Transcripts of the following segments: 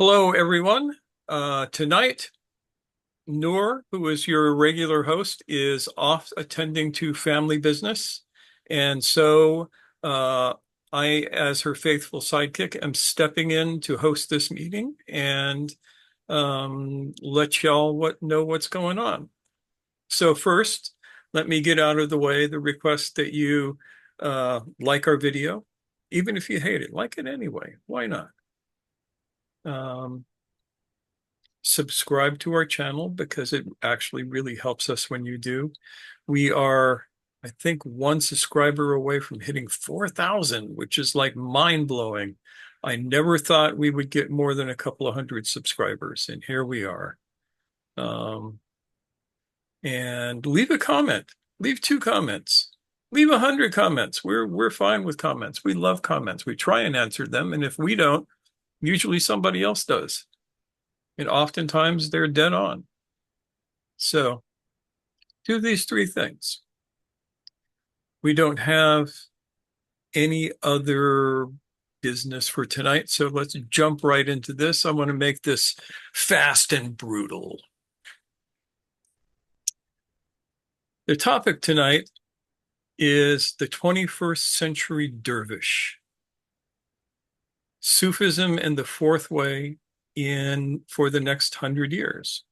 Hello, everyone. Tonight, Noor, who is your regular host, is off attending to family business. And so uh, I, as her faithful sidekick, am stepping in to host this meeting and let y'all know what's going on. So first, let me get out of the way the request that you like our video. Even if you hate it, like it anyway. Why not? Um, Subscribe to our channel because it actually really helps us when you do. We are, I think, one subscriber away from hitting 4,000, which is like mind-blowing. I never thought we would get more than a couple of hundred subscribers, and here we are. Um, and leave a comment, leave 2 comments, leave 100 comments. We're fine with comments. We love comments. We try and answer them, and if we don't, usually somebody else does. And oftentimes they're dead on. So do these 3 things. We don't have any other business for tonight, so let's jump right into this. I want to make this fast and brutal. The topic tonight is the 21st century dervish, Sufism and the fourth way in for the next 100 years.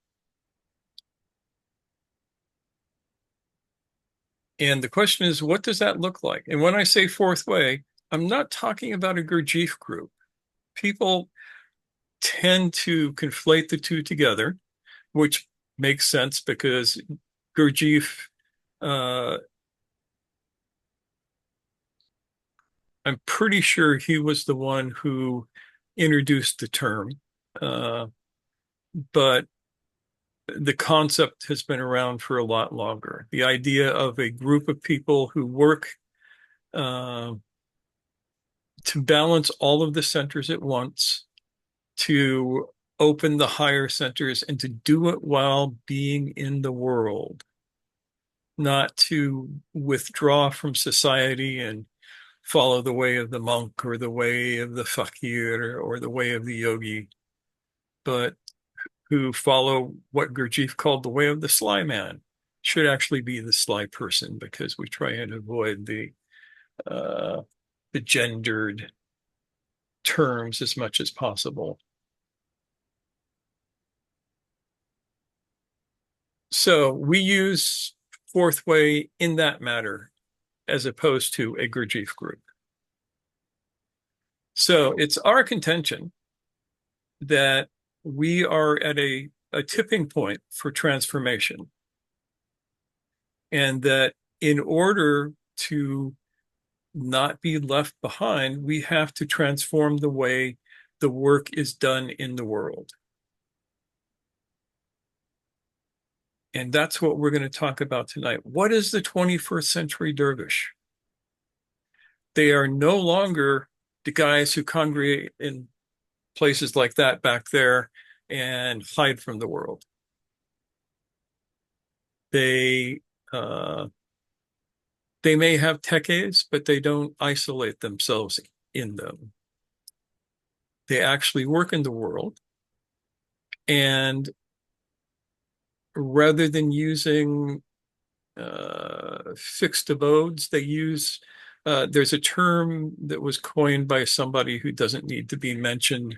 And the question is, what does that look like? And when I say fourth way, I'm not talking about a Gurdjieff group. People tend to conflate the two together, which makes sense because Gurdjieff, uh, I'm pretty sure he was the one who introduced the term, uh, but the concept has been around for a lot longer. The idea of a group of people who work uh, to balance all of the centers at once, to open the higher centers, and to do it while being in the world, not to withdraw from society and follow the way of the monk or the way of the fakir or the way of the yogi, but who follow what Gurdjieff called the way of the sly man. Should actually be the sly person because we try and avoid uh, the gendered terms as much as possible. So we use fourth way in that matter as opposed to a Gurdjieff group. So it's our contention that we are at a tipping point for transformation, and that in order to not be left behind, we have to transform the way the work is done in the world. And that's what we're going to talk about tonight. What is the 21st century dervish? They are no longer the guys who congregate in places like that back there and hide from the world. They uh, they may have techies, but they don't isolate themselves in them. They actually work in the world, and rather than using fixed abodes, they use there's a term that was coined by somebody who doesn't need to be mentioned,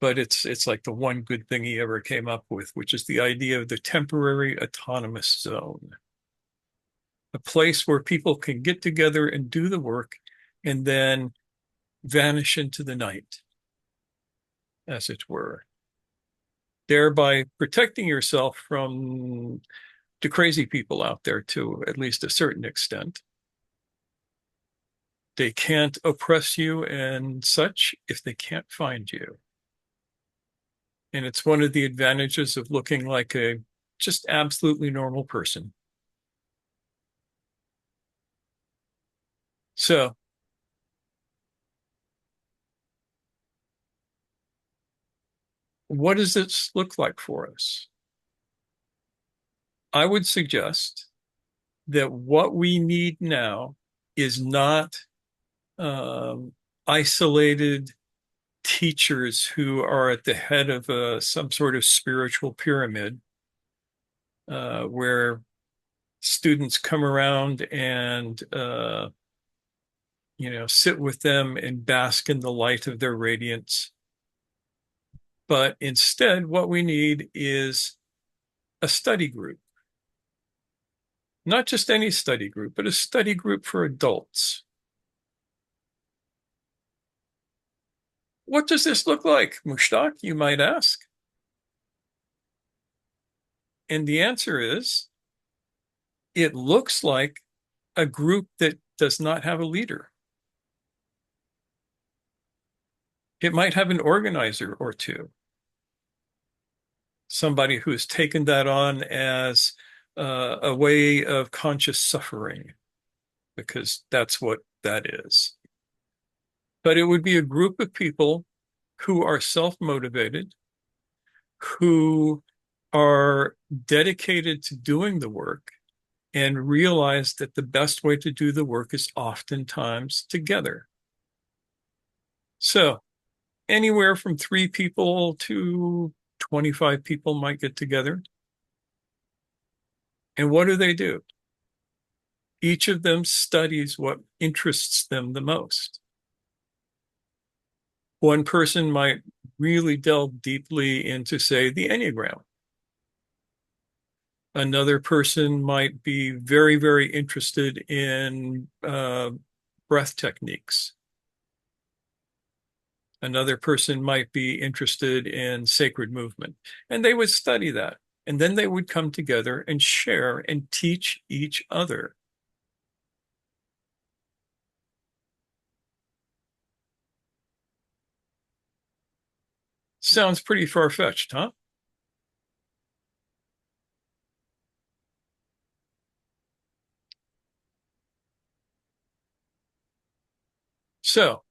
but it's like the one good thing he ever came up with, which is the idea of the temporary autonomous zone, a place where people can get together and do the work and then vanish into the night, as it were, thereby protecting yourself from the crazy people out there to at least a certain extent. They can't oppress you and such if they can't find you. And it's one of the advantages of looking like a just absolutely normal person. So, what does this look like for us? I would suggest that what we need now is not um, isolated teachers who are at the head of some sort of spiritual pyramid, where students come around and sit with them and bask in the light of their radiance. But instead, what we need is a study group, not just any study group, but a study group for adults. What does this look like, Mushtaq, you might ask? And the answer is, it looks like a group that does not have a leader. It might have an organizer or two, somebody who has taken that on as a way of conscious suffering, because that's what that is. But it would be a group of people who are self-motivated, who are dedicated to doing the work, and realize that the best way to do the work is oftentimes together. So anywhere from 3 people to 25 people might get together. And what do? Each of them studies what interests them the most. One person might really delve deeply into, say, the Enneagram. Another person might be very, very interested in breath techniques. Another person might be interested in sacred movement. And they would study that. And then they would come together and share and teach each other. Sounds pretty far-fetched, huh? So,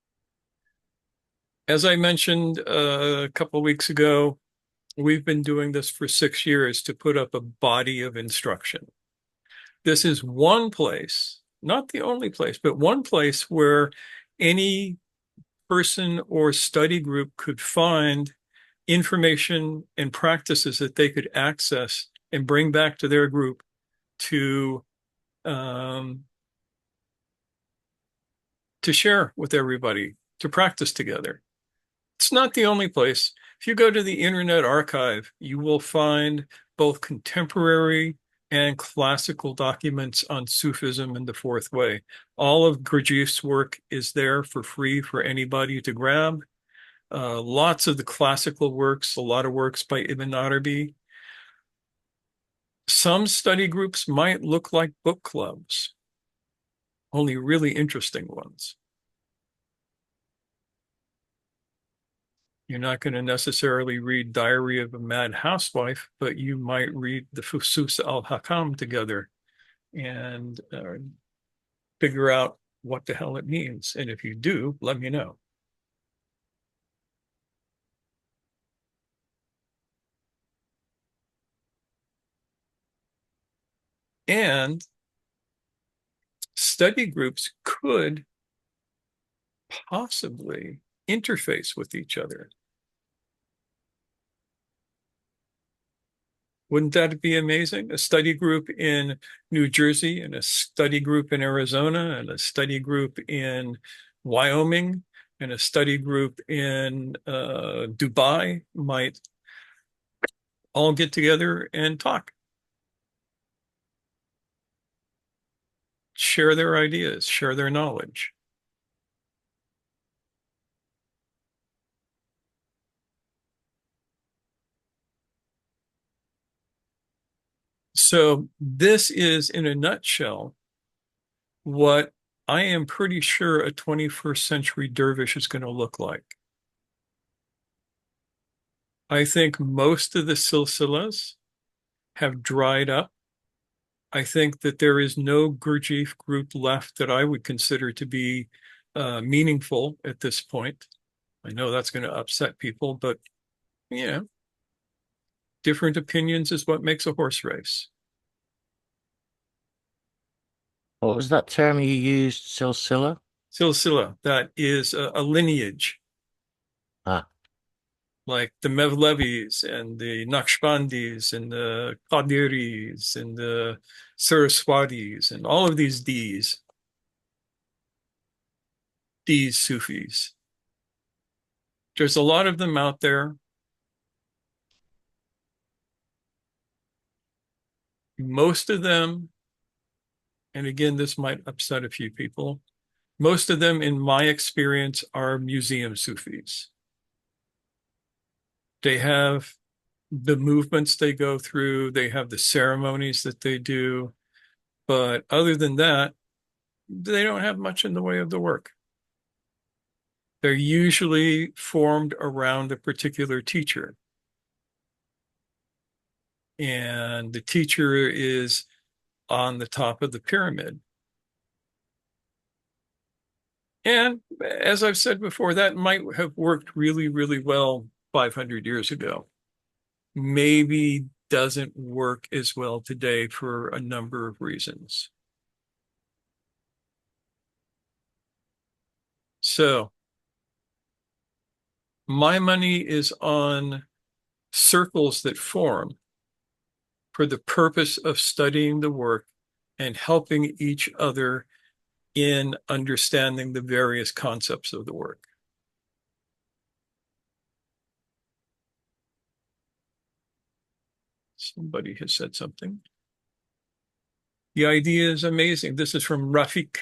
as I mentioned a couple of weeks ago, we've been doing this for 6 years to put up a body of instruction. This is one place, not the only place, but one place where any person or study group could find information and practices that they could access and bring back to their group to um, to share with everybody, to practice together. It's not the only place. If you go to the Internet Archive, you will find both contemporary and classical documents on Sufism and the Fourth Way. All of Gurdjieff's work is there for free for anybody to grab. Lots of the classical works, a lot of works by Ibn Arabi. Some study groups might look like book clubs, only really interesting ones. You're not going to necessarily read Diary of a Mad Housewife, but you might read the Fusus al-Hakam together and figure out what the hell it means. And if you do, let me know. And study groups could possibly interface with each other. Wouldn't that be amazing? A study group in New Jersey and a study group in Arizona and a study group in Wyoming and a study group in Dubai might all get together and talk, share their ideas, share their knowledge. So this is, in a nutshell, what I am pretty sure a 21st century dervish is going to look like. I think most of the silsilas have dried up. I think that there is no Gurdjieff group left that I would consider to be meaningful at this point. I know that's going to upset people, but you know, different opinions is what makes a horse race. What was that term you used, silsila? Silsila, that is a lineage. like the Mevlevis and the Naqshbandis and the Qadiris and the Saraswatis and all of these Sufis. There's a lot of them out there. Most of them, and again, this might upset a few people, most of them, in my experience, are museum Sufis. They have the movements they go through, they have the ceremonies that they do, but other than that, they don't have much in the way of the work. They're usually formed around a particular teacher, and the teacher is on the top of the pyramid. And as I've said before, that might have worked really, really well 500 years ago. Maybe doesn't work as well today for a number of reasons. So my money is on circles that form for the purpose of studying the work and helping each other in understanding the various concepts of the work. Somebody has said something. The idea is amazing. This is from Rafik.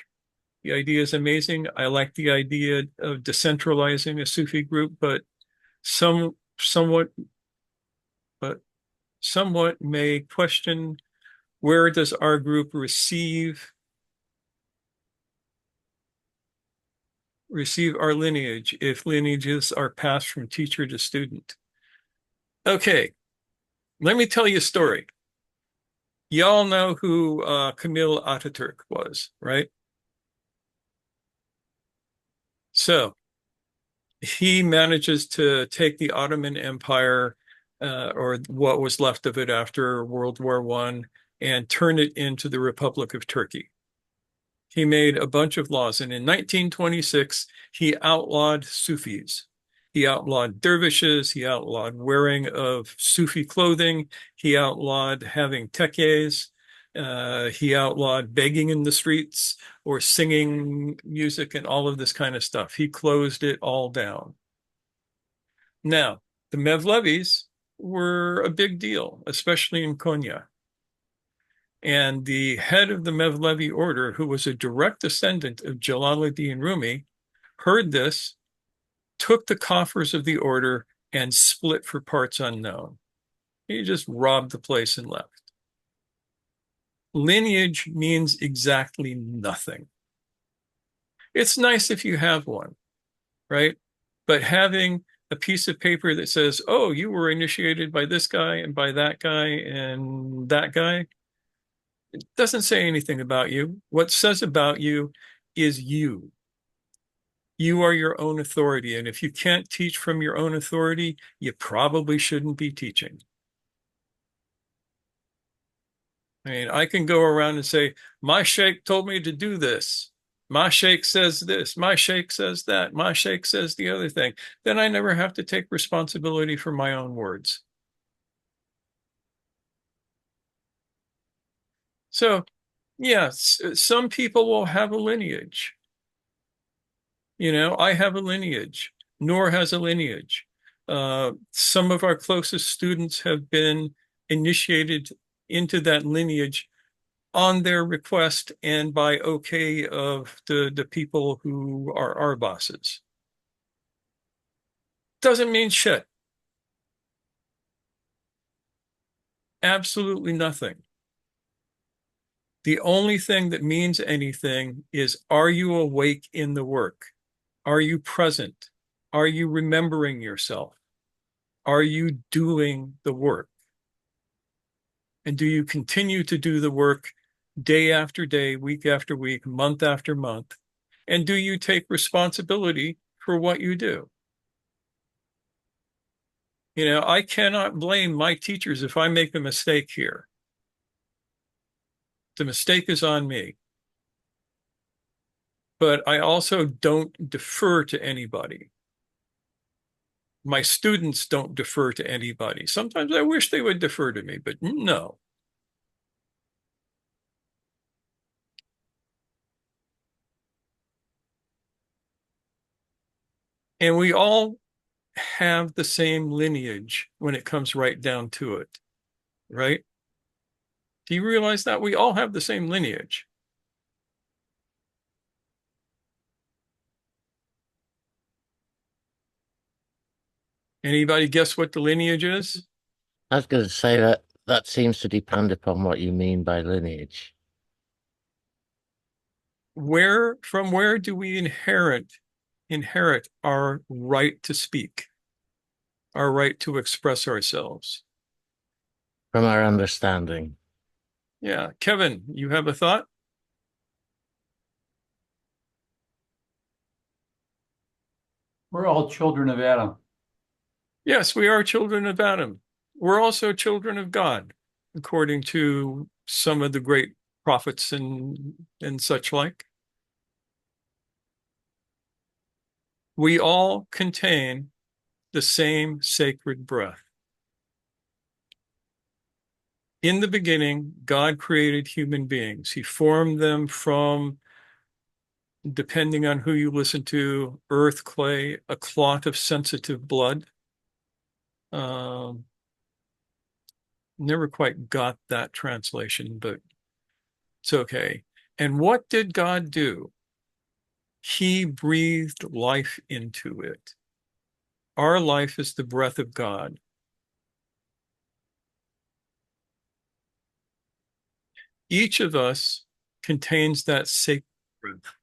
The idea is amazing. I like the idea of decentralizing a Sufi group, but some somewhat but somewhat may question, where does our group receive our lineage if lineages are passed from teacher to student? Okay, let me tell you a story. Y'all know who Camille Ataturk was, right? So he manages to take the Ottoman Empire, or what was left of it after World War One, and turn it into the Republic of Turkey. He made a bunch of laws, and in 1926, he outlawed Sufis. He outlawed dervishes. He outlawed wearing of Sufi clothing. He outlawed having tekkes. He outlawed begging in the streets or singing music and all of this kind of stuff. He closed it all down. Now, the Mevlevis were a big deal, especially in Konya. And the head of the Mevlevi order, who was a direct descendant of Jalaluddin Rumi, heard this, took the coffers of the order, and split for parts unknown. He just robbed the place and left. Lineage means exactly nothing. It's nice if you have one, right? But having a piece of paper that says, oh, you were initiated by this guy and by that guy and that guy, doesn't say anything about you. What says about you is you. You are your own authority. And if you can't teach from your own authority, you probably shouldn't be teaching. I mean, I can go around and say, my sheikh told me to do this. My sheikh says this. My sheikh says that. My sheikh says the other thing. Then I never have to take responsibility for my own words. So, yes, some people will have a lineage. You know, I have a lineage. Noor has a lineage. Some of our closest students have been initiated into that lineage on their request and by okay of the people who are our bosses. Doesn't mean shit. Absolutely nothing. The only thing that means anything is, are you awake in the work? Are you present? Are you remembering yourself? Are you doing the work? And do you continue to do the work day after day, week after week, month after month? And do you take responsibility for what you do? You know, I cannot blame my teachers if I make a mistake here. The mistake is on me. But I also don't defer to anybody. My students don't defer to anybody. Sometimes I wish they would defer to me, but no. And we all have the same lineage when it comes right down to it, right? Do you realize that we all have the same lineage? Anybody guess what the lineage is? I was going to say that that seems to depend upon what you mean by lineage. Where do we inherit our right to speak, our right to express ourselves? From our understanding. Yeah, Kevin, you have a thought? We're all children of Adam. Yes, we are children of Adam. We're also children of God, according to some of the great prophets and such like. We all contain the same sacred breath. In the beginning, God created human beings. He formed them from, depending on who you listen to, earth, clay, a clot of sensitive blood. Um, Never quite got that translation, but it's okay. And what did God do? He breathed life into it. Our life is the breath of God. Each of us contains that sacred breath.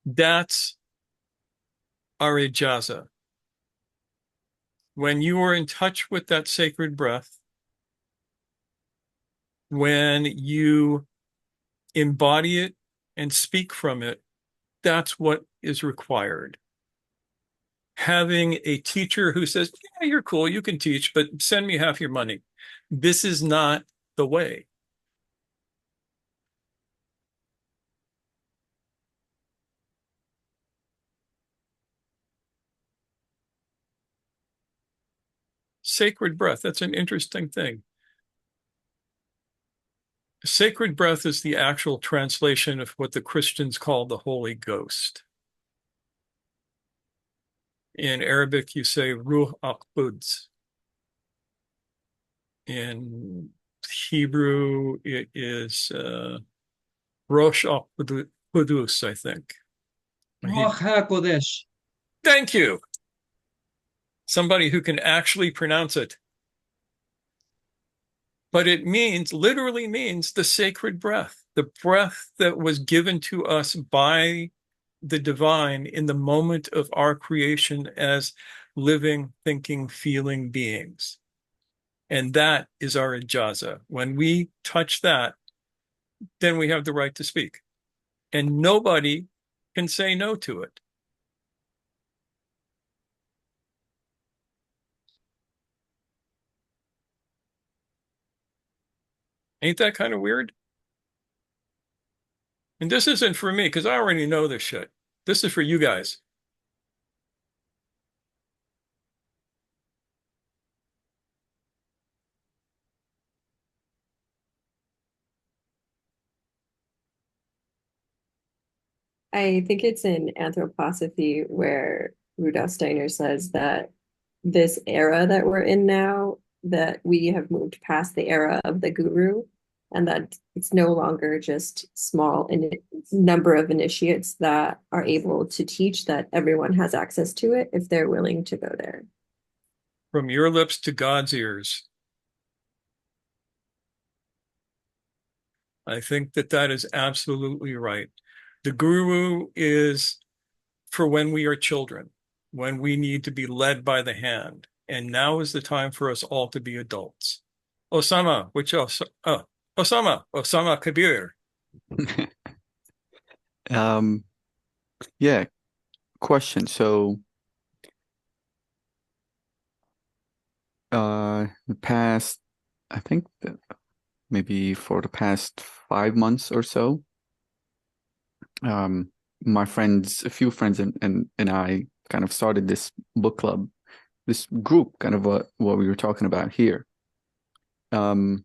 That's our ijaza. When you are in touch with that sacred breath, when you embody it and speak from it, that's what is required. Having a teacher who says, yeah, you're cool, you can teach, but send me half your money. This is not the way. Sacred breath, that's an interesting thing. Sacred breath is the actual translation of what the Christians call the Holy Ghost. In Arabic, you say Ruh al-Quds. In Hebrew, it is Rosh al-Qudus, I think. Ruach HaKodesh. Thank you. Somebody who can actually pronounce it. But it means, literally means the sacred breath, the breath that was given to us by the divine in the moment of our creation as living, thinking, feeling beings. And that is our ijaza. When we touch that, then we have the right to speak. And nobody can say no to it. Ain't that kind of weird? And this isn't for me because I already know this shit. This is for you guys. I think it's in Anthroposophy where Rudolf Steiner says that this era that we're in now, that we have moved past the era of the guru, and that it's no longer just small in number of initiates that are able to teach, that everyone has access to it if they're willing to go there. From your lips to God's ears. I think that that is absolutely right. The guru is for when we are children, when we need to be led by the hand. And now is the time for us all to be adults. Osama, which else? Oh, Osama Kabir. Um, yeah, question. So, the past, I think that maybe for the past 5 months or so, um, my friends, a few friends and I kind of started this book club, this group, kind of what we were talking about here. Um,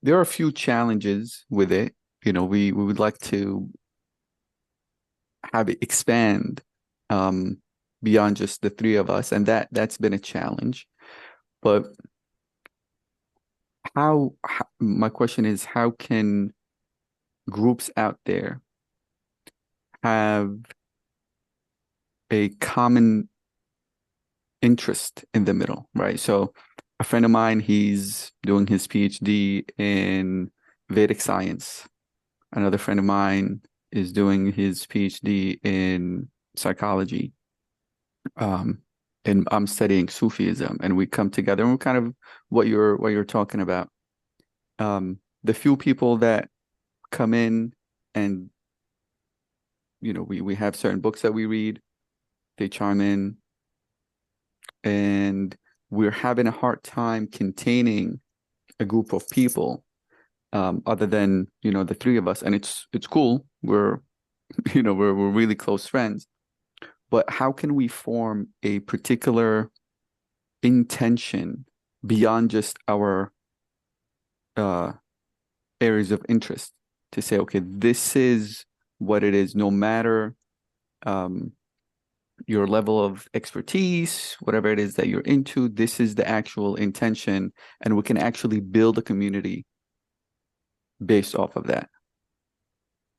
there are a few challenges with it. We would like to have it expand um, beyond just the three of us, and that's been a challenge. But my question is, how can groups out there have a common interest in the middle, right? So a friend of mine, he's doing his PhD in Vedic science. Another friend of mine is doing his PhD in psychology. Um, and I'm studying Sufism, and we come together and we're kind of what you're talking about. The few people that come in and we have certain books that we read, they chime in, and we're having a hard time containing a group of people other than the three of us, and it's cool. We're we're really close friends, but how can we form a particular intention beyond just our uh areas of interest to say, okay, this is what it is, no matter um your level of expertise, whatever it is that you're into, this is the actual intention, and we can actually build a community based off of that.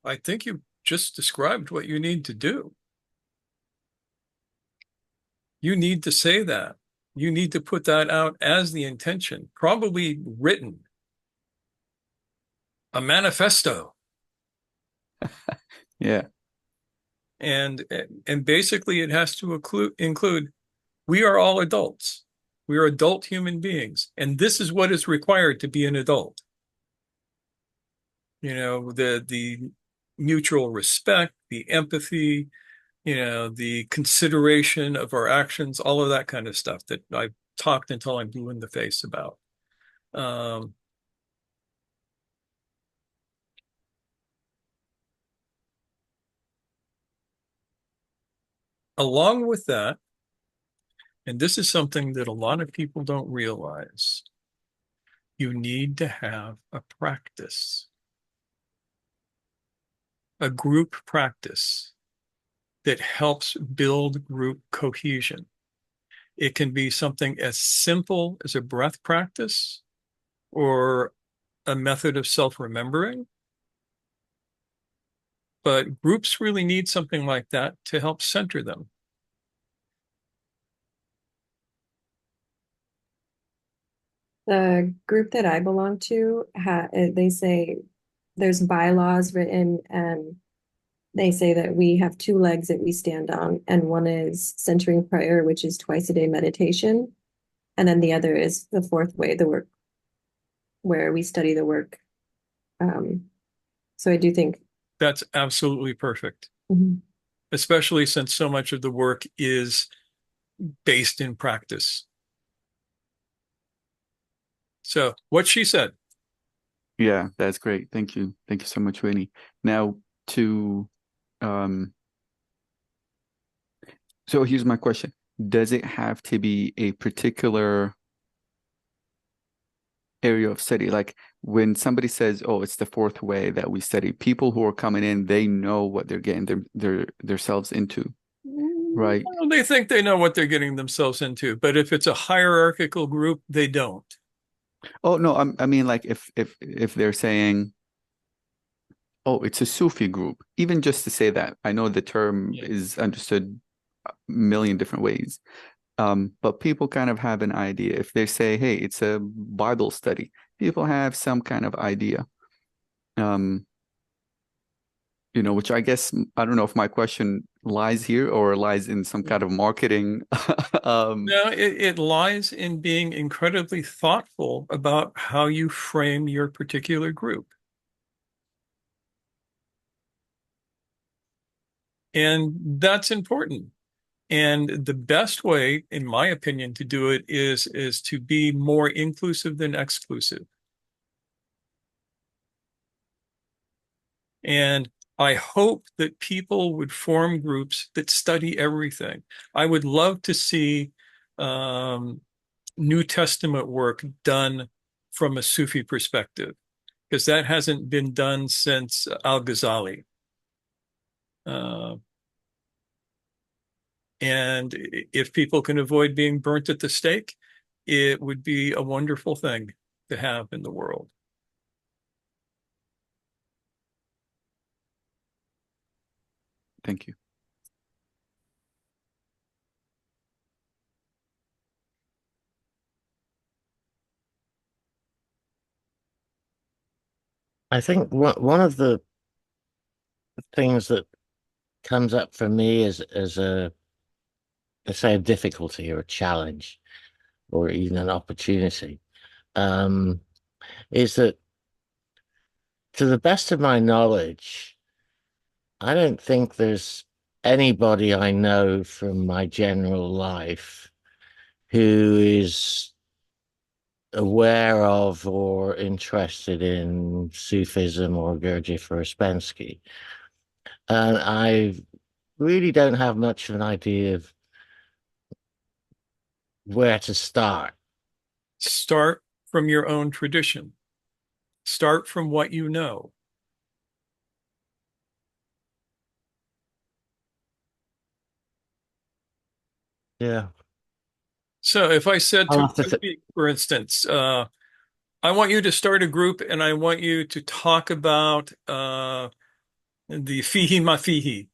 I think you just described what you need to do. You need to say that. You need to put that out as the intention, probably written, a manifesto. Yeah. And basically it has to include we are all adults. We are adult human beings, and this is what is required to be an adult. The mutual respect, the empathy, the consideration of our actions, all of that kind of stuff that I've talked until I'm blue in the face about. Um, Along with that, and this is something that a lot of people don't realize, you need to have a practice, a group practice that helps build group cohesion. It can be something as simple as a breath practice or a method of self-remembering. But groups really need something like that to help center them. The group that I belong to, they say there's bylaws written, and they say that we have two legs that we stand on, and one is centering prayer, which is twice a day meditation, and then the other is the fourth way, the work, where we study the work. So I do think That's absolutely perfect, mhm. especially since so much of the work is based in practice. So what she said. Yeah, that's great. Thank you. Thank you so much, Winnie. Now to um so here's my question. Does it have to be a particular area of study? Like when somebody says, "Oh, it's the fourth way that we study," people who are coming in, they know what they're getting themselves into, right? Well, they think they know what they're getting themselves into, but if it's a hierarchical group, they don't. Oh no, I mean like if they're saying, "Oh, it's a Sufi group," even just to say that, I know the term Yeah. is understood a million different ways. But people kind of have an idea. If they say, "Hey, it's a Bible study," people have some kind of idea. Um, which I guess I don't know if my question lies here or lies in some kind of marketing. No, it lies in being incredibly thoughtful about how you frame your particular group. And that's important. And the best way, in my opinion, to do it is to be more inclusive than exclusive. And I hope that people would form groups that study everything. I would love to see New Testament work done from a Sufi perspective, because that hasn't been done since Al-Ghazali. And if people can avoid being burnt at the stake, it would be a wonderful thing to have in the world. Thank you. I think one of the things that comes up for me as a, let's say, a difficulty or a challenge or even an opportunity, um, is that to the best of my knowledge, I don't think there's anybody I know from my general life who is aware of or interested in Sufism or Gurdjieff or Ouspensky. And I really don't have much of an idea of where to start. Start from your own tradition. Start from what you know. Yeah. So if I said I'll to have to Ruby, for instance, I want you to start a group and I want you to talk about the fihi mafihi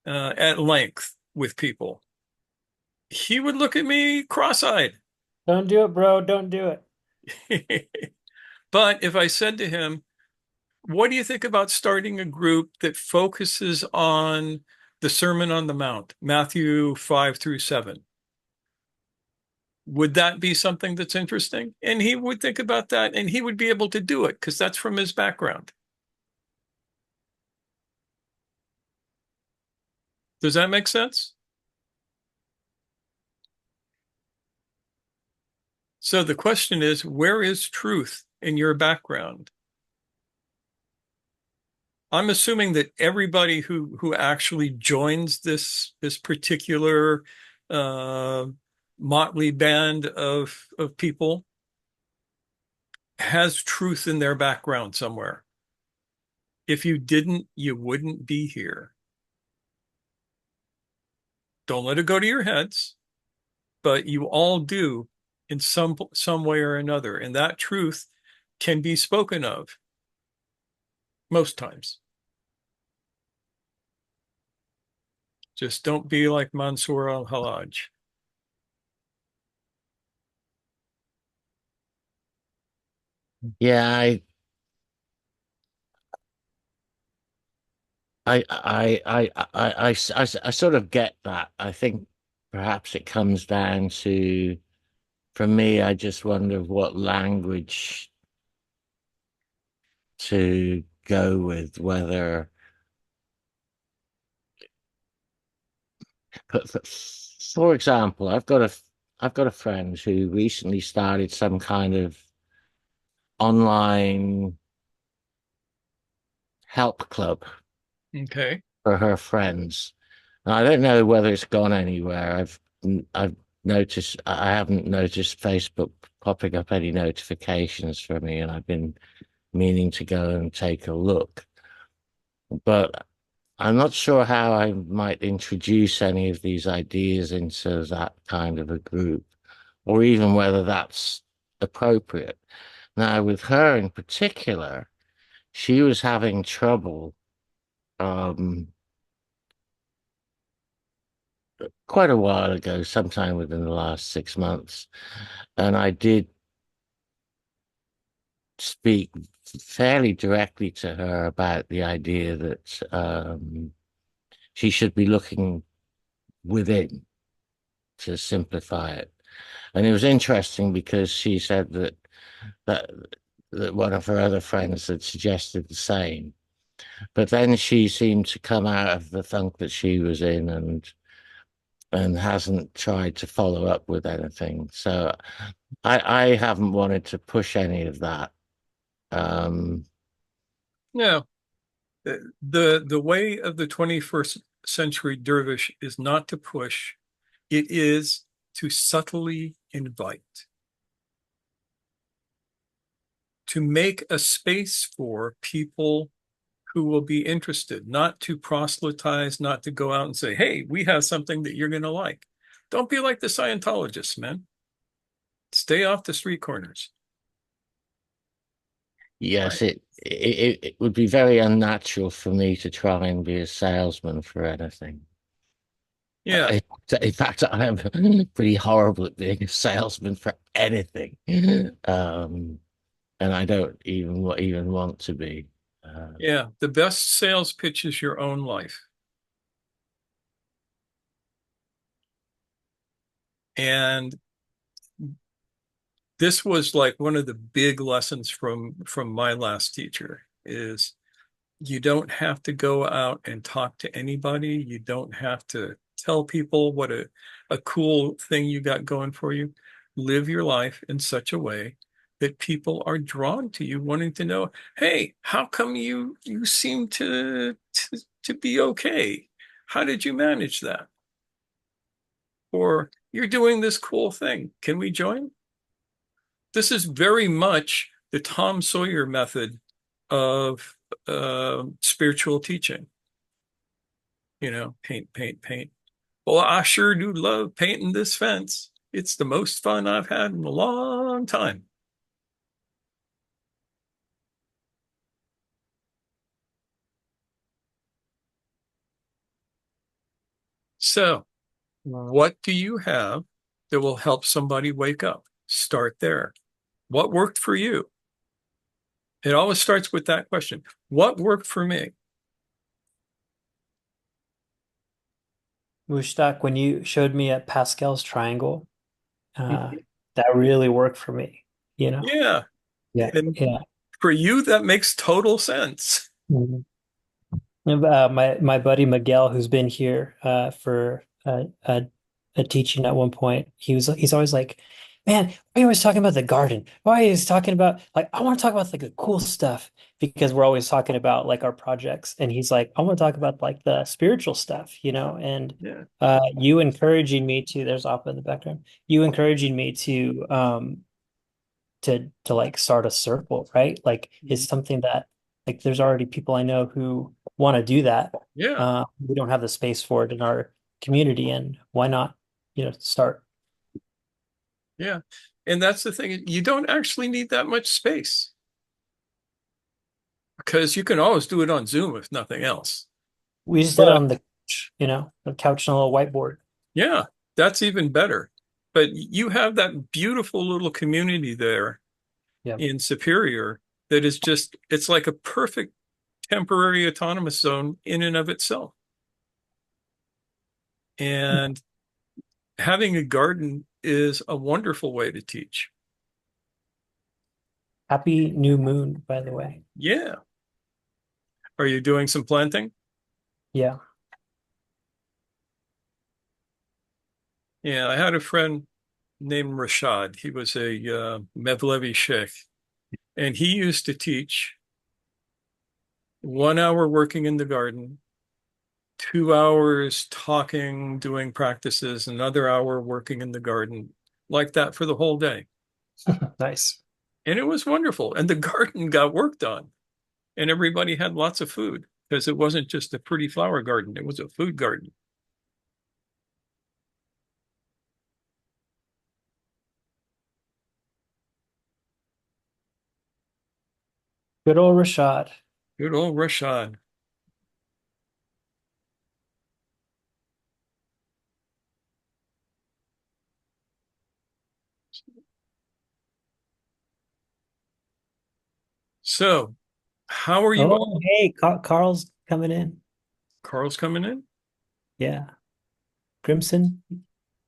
at length with people, he would look at me cross-eyed. Don't do it, bro. Don't do it. But if I said to him, what do you think about starting a group that focuses on the Sermon on the Mount, Matthew 5 through 7? Would that be something that's interesting? And he would think about that and he would be able to do it because that's from his background. Does that make sense? So the question is, where is truth in your background? I'm assuming that everybody who actually joins this particular uh, motley band of people has truth in their background somewhere. If you didn't, you wouldn't be here. Don't let it go to your heads, but you all do in some way or another, and that truth can be spoken of most times. Just don't be like Mansour al-Hallaj. Yeah, I sort of get that. I think perhaps it comes down to, for me, I just wonder what language to go with, whether, for example, I've got a friend who recently started some kind of online help club Okay. for her friends. And I don't know whether it's gone anywhere. I've noticed I haven't noticed Facebook popping up any notifications for me, and I've been meaning to go and take a look. But I'm not sure how I might introduce any of these ideas into that kind of a group, or even whether that's appropriate. Now, with her in particular, she was having trouble um, quite a while ago, sometime within the last 6 months. And I did speak fairly directly to her about the idea that she should be looking within to simplify it. And it was interesting because she said that that one of her other friends had suggested the same. But then she seemed to come out of the funk that she was in and hasn't tried to follow up with anything. So I haven't wanted to push any of that. Yeah. The way of the 21st century dervish is not to push, it is to subtly invite, to make a space for people who will be interested, not to proselytize, not to go out and say, hey, we have something that you're going to like. Don't be like the Scientologists, man. Stay off the street corners. Yes, it would be very unnatural for me to try and be a salesman for anything. Yeah. In fact, I am pretty horrible at being a salesman for anything. And I don't even want to be. Yeah. The best sales pitch is your own life. And this was like one of the big lessons from my last teacher is you don't have to go out and talk to anybody. You don't have to tell people what a cool thing you got going for you. Live your life in such a way that people are drawn to you, wanting to know, hey, how come you seem to be okay? How did you manage that? Or you're doing this cool thing. Can we join? This is very much the Tom Sawyer method of spiritual teaching. You know, paint, paint, paint. Well, I sure do love painting this fence. It's the most fun I've had in a long time. So, what do you have that will help somebody wake up? Start there. What worked for you? It always starts with that question. What worked for me? Mushtaq, when you showed me a Pascal's triangle, uh, that really worked for me, you know? Yeah. Yeah, And yeah. for you, that makes total sense. Mhm. My buddy Miguel, who's been here for a teaching at one point, he's always like, "Man, why are you always talking about the garden? Why are you always talking about like I want to talk about like the cool stuff because we're always talking about like our projects." And he's like, "I want to talk about like the spiritual stuff, you know." And Yeah. you encouraging me to there's Oppa in the background. You encouraging me to like start a circle, right? Like it's something that like there's already people I know who want to do that. Yeah. We don't have the space for it in our community, and why not, start? Yeah. And that's the thing. You don't actually need that much space because you can always do it on Zoom if nothing else. We just did it But on the couch, the couch and a little whiteboard. yeah, that's even better. But you have that beautiful little community there Yeah. in Superior that is just, it's like a perfect temporary autonomous zone in and of itself. And having a garden is a wonderful way to teach. Happy new moon, by the way. Yeah. Are you doing some planting? Yeah. Yeah, I had a friend named Rashad. He was a Mevlevi sheikh, and he used to teach 1 hour working in the garden, 2 hours talking, doing practices, another hour working in the garden, like that for the whole day. Nice. And it was wonderful. And the garden got worked on, and everybody had lots of food because it wasn't just a pretty flower garden, it was a food garden. Good old Rashad. Good old Rashad. So, how are you Oh, all? hey, Carl's coming in. Carl's coming in? Yeah. Crimson.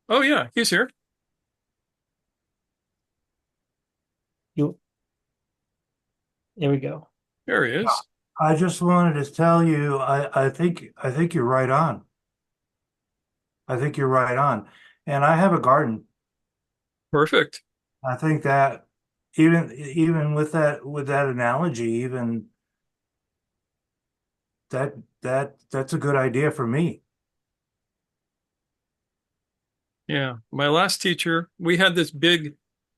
Oh, yeah, he's here. You There we go. There he is. I just wanted to tell you, I think you're right on. I think you're right on. And I have a garden. Perfect. I think that even with that analogy, even that's a good idea for me. Yeah. My last teacher, we had this big,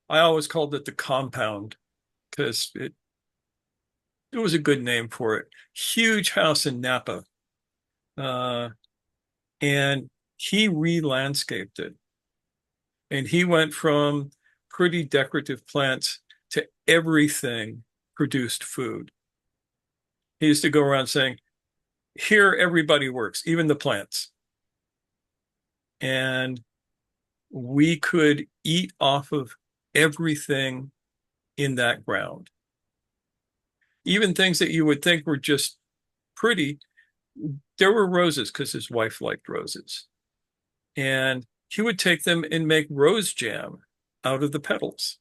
I always called it the compound because it was a good name for it. Huge house in Napa. Uh, and he re-landscaped it. And he went from pretty decorative plants to everything produced food. He used to go around saying, here everybody works, even the plants. And we could eat off of everything in that ground. Even things that you would think were just pretty, there were roses because his wife liked roses. And he would take them and make rose jam out of the petals.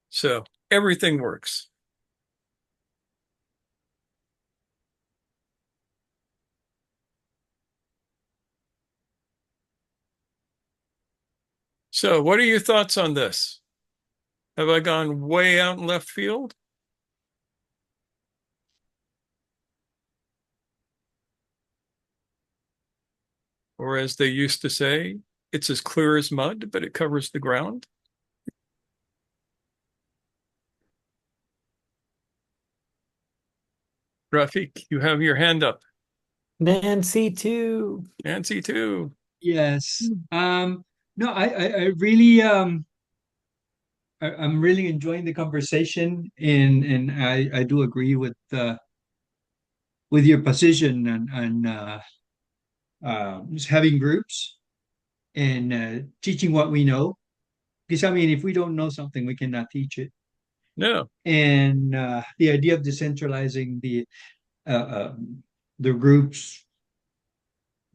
So everything works. So what are your thoughts on this? Have I gone way out in left field? Or as they used to say, it's as clear as mud, but it covers the ground? Rafik, you have your hand up. Nancy too. Nancy too. Yes. No, I really I'm really enjoying the conversation, and I do agree with your position and just having groups and teaching what we know. Because I mean, if we don't know something, we cannot teach it. No. And the idea of decentralizing uh, the group's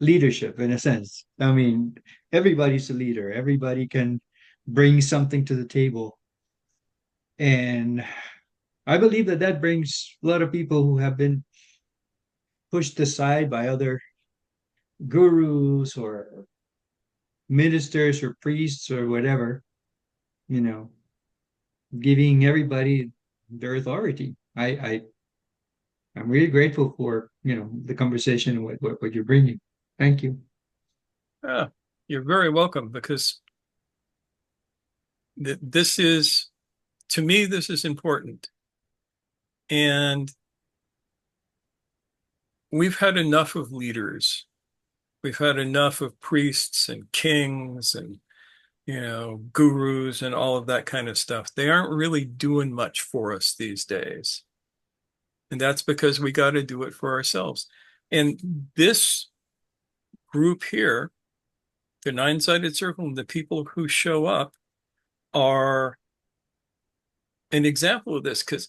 leadership, in a sense. I mean, everybody's a leader. Everybody can bring something to the table, and I believe that that brings a lot of people who have been pushed aside by other gurus or ministers or priests or whatever, you know, giving everybody their authority. I'm really grateful for, the conversation and what you're bringing. Thank you. Ah, you're very welcome because this is, to me, this is important. And we've had enough of leaders. We've had enough of priests and kings and, gurus and all of that kind of stuff. They aren't really doing much for us these days. And that's because we got to do it for ourselves. And this group here, the nine-sided circle, and the people who show up are an example of this because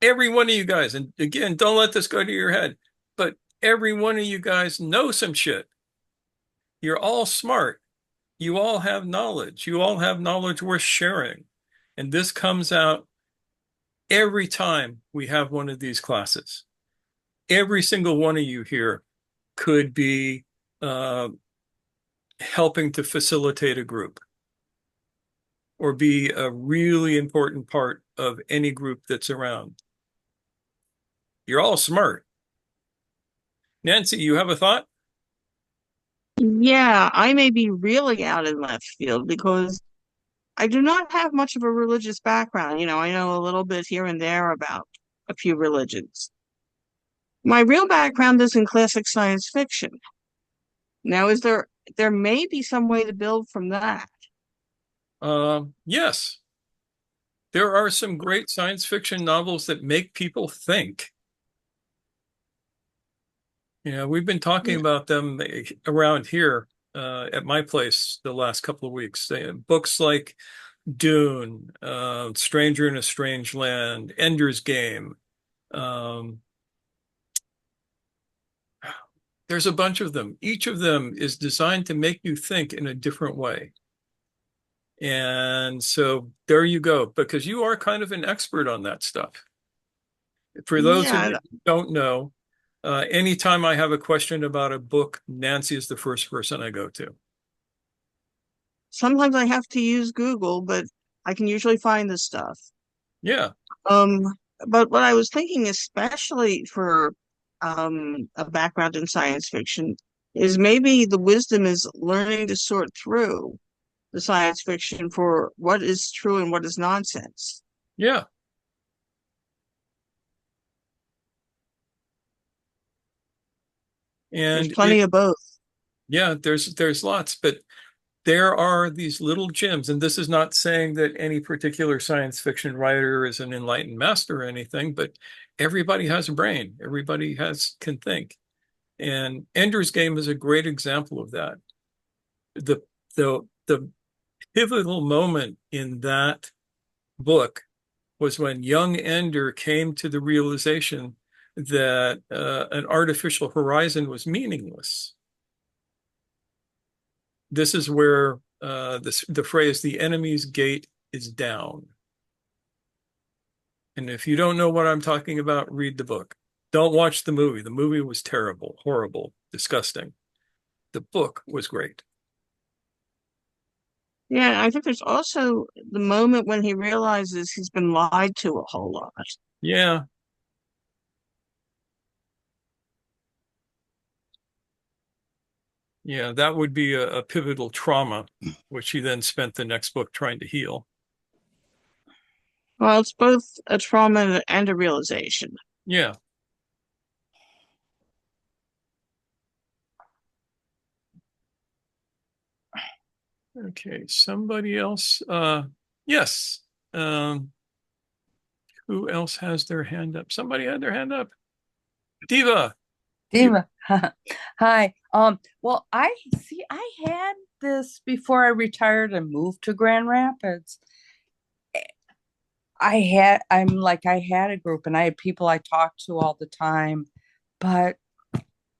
every one of you guys, and again, don't let this go to your head, but every one of you guys know some shit. You're all smart. You all have knowledge. You all have knowledge worth sharing. And this comes out every time we have one of these classes. Every single one of you here could be helping to facilitate a group or be a really important part of any group that's around. You're all smart. Nancy, you have a thought? Yeah, I may be really out in left field because I do not have much of a religious background. I know a little bit here and there about a few religions. My real background is in classic science fiction. Now, there may be some way to build from that. Yes. There are some great science fiction novels that make people think. We've been talking about them around here at my place the last couple of weeks. Books like Dune, Stranger in a Strange Land, Ender's Game. There's a bunch of them. Each of them is designed to make you think in a different way. And so there you go, because you are kind of an expert on that stuff. For those of Yeah, you who don't know, anytime I have a question about a book, Nancy is the first person I go to. sometimes I have to use Google, but I can usually find this stuff. Yeah. Um, But what I was thinking, especially for a background in science fiction, is maybe the wisdom is learning to sort through the science fiction for what is true and what is nonsense. Yeah. There's And plenty of both. yeah, there's lots, but there are these little gems, and this is not saying that any particular science fiction writer is an enlightened master or anything, but everybody has a brain. Everybody can think. And Ender's Game is a great example of that. The the pivotal moment in that book was when young Ender came to the realization that an artificial horizon was meaningless. This is where the phrase "the enemy's gate is down." And if you don't know what I'm talking about, read the book. Don't watch the movie. The movie was terrible, horrible, disgusting. The book was great. Yeah, I think there's also the moment when he realizes he's been lied to a whole lot. Yeah, yeah, that would be a pivotal trauma, which he then spent the next book trying to heal. Well, it's both a trauma and a realization. Yeah. Okay, somebody else. Yes. Who else has their hand up? Somebody had their hand up. Diva. Diva. Hi. Well, I had this before I retired and moved to Grand Rapids. I had a group and I had people I talked to all the time, but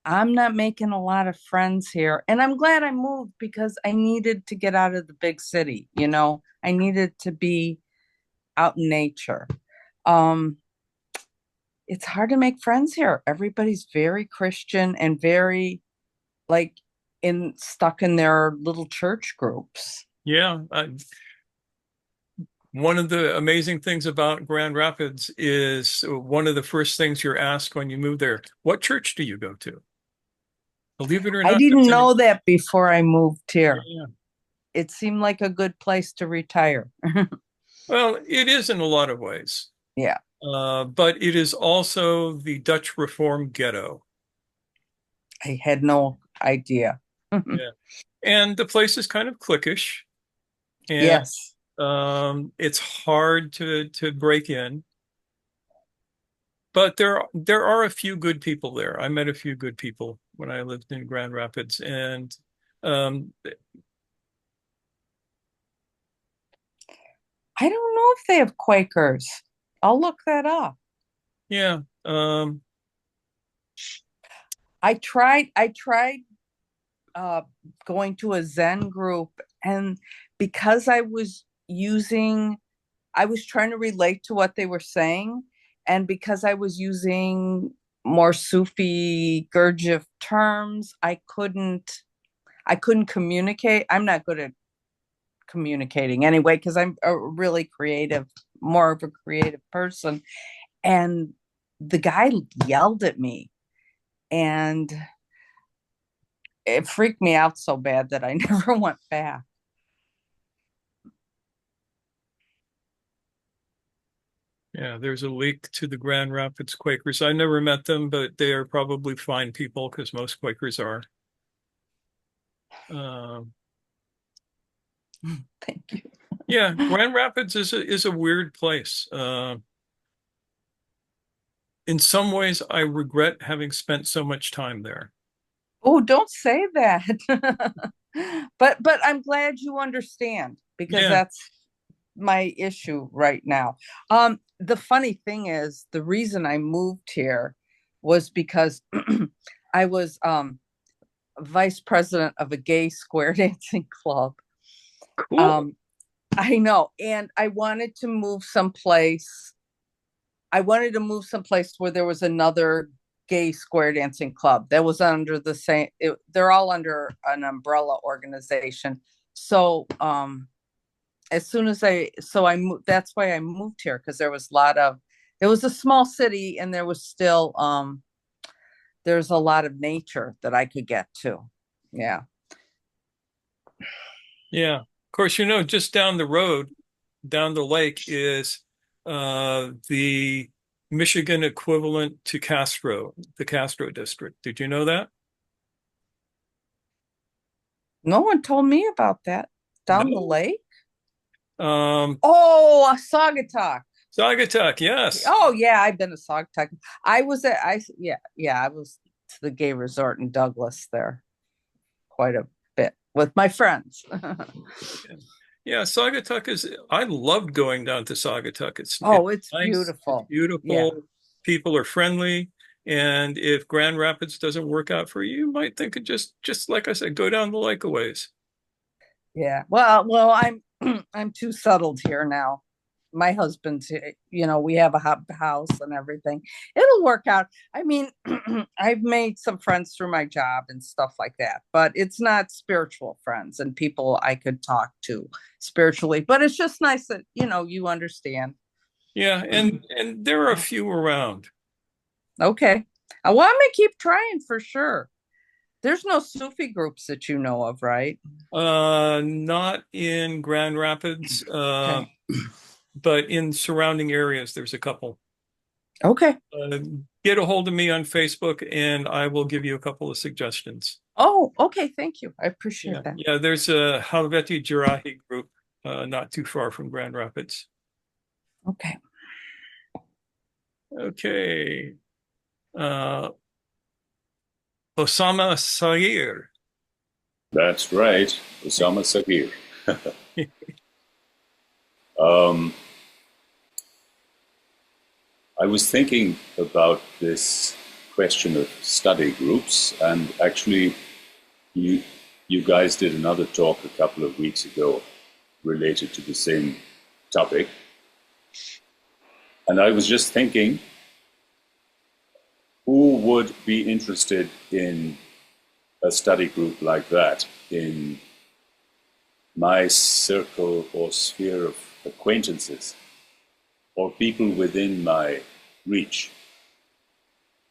I'm not making a lot of friends here. And I'm glad I moved because I needed to get out of the big city, you know. I needed to be out in nature. Um, it's hard to make friends here. Everybody's very Christian and very like in stuck in their little church groups. Yeah. One of the amazing things about Grand Rapids is one of the first things you're asked when you move there, what church do you go to? Believe it or I not, didn't know that before I moved here. yeah. It seemed like a good place to retire. Well, it is in a lot of ways. Yeah. But it is also the Dutch Reform ghetto. I had no idea. Yeah. And the place is kind of cliquish, and Yes. it's hard to break in. But there are a few good people there. I met a few good people when I lived in Grand Rapids, and um, I don't know if they have Quakers. I'll look that up. yeah, I tried uh going to a Zen group, and because I was trying to relate to what they were saying, and because I was using more Sufi Gurdjieff terms, I couldn't communicate. I'm not good at communicating anyway because I'm a really creative, more of a creative person. And the guy yelled at me, and it freaked me out so bad that I never went back. yeah. There's a leak to the Grand Rapids Quakers. I never met them, but they are probably fine people because most Quakers are. Um, Thank you. yeah, Grand Rapids is a weird place. In some ways, I regret having spent so much time there. Oh, don't say that. But I'm glad you understand because Yeah, that's my issue right now. The funny thing is, the reason I moved here was because I was vice president of a gay square dancing club. cool. Um, I know, and I wanted to move someplace where there was another gay square dancing club that was under the same. They're all under an umbrella organization. So as soon as I moved, that's why I moved here because there It was a small city, and there was still there's a lot of nature that I could get to. Yeah. Yeah. Of course, just down the road, down the lake is the Michigan equivalent to Castro, the Castro district. Did you know that? No one told me about that. Down the No. lake? Um, Oh, Saugatuck. Saugatuck, yes. Oh yeah, I've been to Saugatuck. I was at I was to the gay resort in Douglas there quite a bit with my friends. Yeah, Saugatuck I loved going down to Saugatuck. It's Oh, it's nice, it's beautiful. Yeah. beautiful, people are friendly. And if Grand Rapids doesn't work out for you, you might think of just like I said, go down the lake a ways. Yeah. Well, I'm I'm too settled here now. My husband's, we have a house and everything. It'll work out. I mean, I've made some friends through my job and stuff like that, but it's not spiritual friends and people I could talk to spiritually. But it's just nice that, you understand. Yeah, and there are a few around. Okay. Well, I'm gonna keep trying for sure. There's no Sufi groups that you know of, right? Not in Grand Rapids, Okay. but in surrounding areas, there's a couple. Okay. Get a hold of me on Facebook and I will give you a couple of suggestions. Oh, okay. Thank you. I appreciate that. Yeah, there's a Halveti Jarahi group not too far from Grand Rapids. Okay. Okay. Osama Sair. That's right, Osama Sagir. um, I was thinking about this question of study groups, and actually, you guys did another talk a couple of weeks ago related to the same topic. And I was just thinking, who would be interested in a study group like that in my circle or sphere of acquaintances or people within my reach?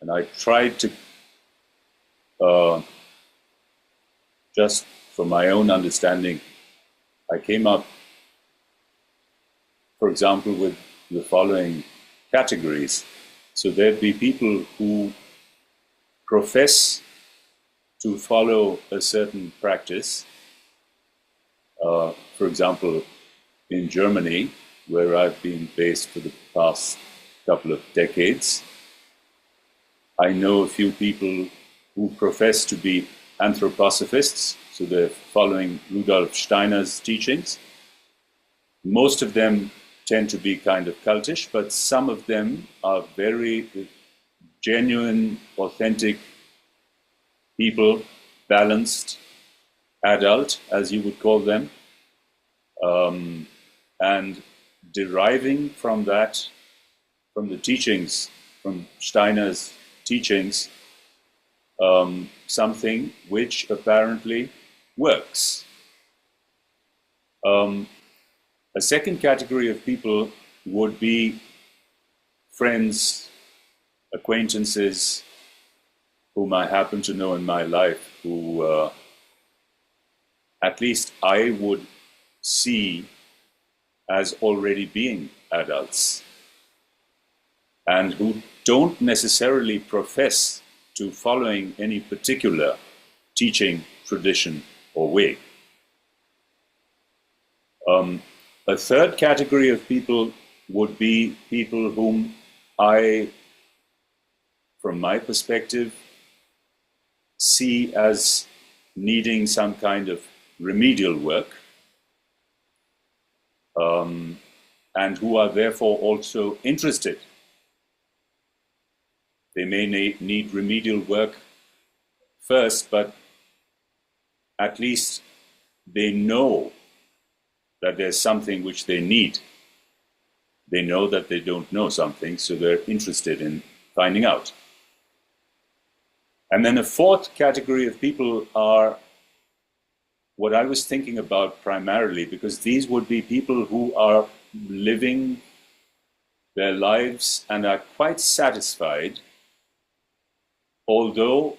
And I tried to, just from my own understanding, I came up, for example, with the following categories. So there'd be people who profess to follow a certain practice. For example, in Germany, where I've been based for the past couple of decades, I know a few people who profess to be anthroposophists, so they're following Rudolf Steiner's teachings. Most of them tend to be kind of cultish, but some of them are very genuine, authentic people, balanced, adult, as you would call them, and deriving from that, from the teachings, from Steiner's teachings, something which apparently works. A second category of people would be friends, acquaintances, whom I happen to know in my life, who at least I would see as already being adults, and who don't necessarily profess to following any particular teaching, tradition, or way. A third category of people would be people whom I, from my perspective, see as needing some kind of remedial work, and who are therefore also interested. They may need remedial work first, but at least they know that there's something which they need. They know that they don't know something, so they're interested in finding out. And then a fourth category of people are what I was thinking about primarily, because these would be people who are living their lives and are quite satisfied, although,